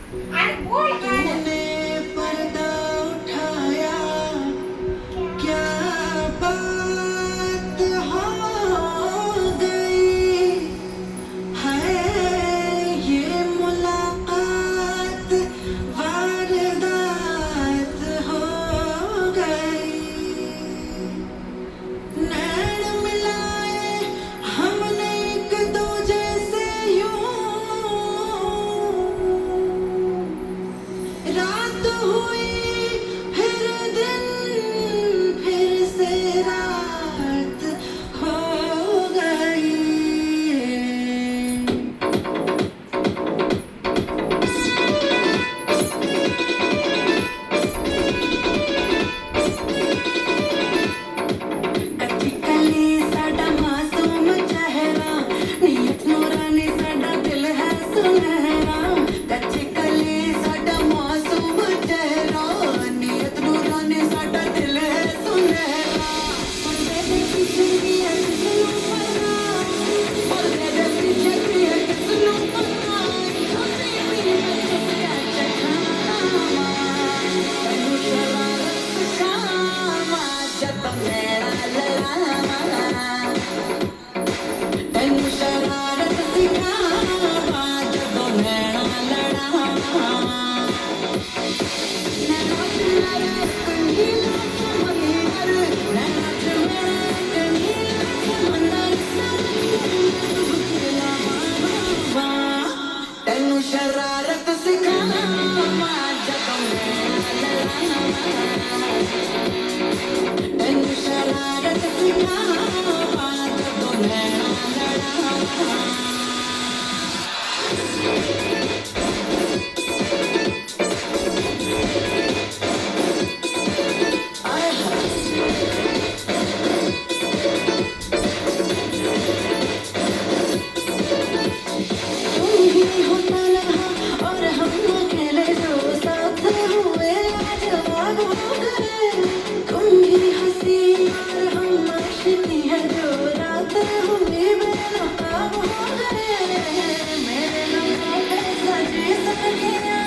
अरे बोल तूने पर्दा उठाया, क्या बात हो गई है, ये मुलाकात वारदात हो गई। नैन मिलाए हमने एक दूजे से यूं, रात हुई फिर दिन, फिर से रात हो गई। कच्ची कली साडा मासूम चेहरा, नीयत नूरानी साडा दिल है सुनहरा। कच्ची कली साडा मासूम चेहरा, नीयत नूरानी साडा दिल है सुनहरा। पर्दे दे पीछे की है किसनू पता, पर्दे दे पीछे की है किसनू पता। छोटी सी बच्चिया चखावा, तैनू शरारत सिखावा, जदों नैना लड़ावा। तैनू शरारत सिखावा, जदों नैना लड़ावा। नैना च मेरा इक नीला समंदर, नैना च मेरा इक नीला समंदर, डुबकेला बाबा। तैनू शरारत सिखावा, जदों नैना लड़ावा। तैनू शरारत सिखावा, जदों नैना लड़ावा। आय हाय। तुम ही हो तन्हा और हम अकेले, जो साथ हुए लाजवाब हो गए। तुम ही हंसी और हम आशिकी है, जो रात हुई बेनकाब हो गए। मेरे लम्हों पे सजी सनगियाँ,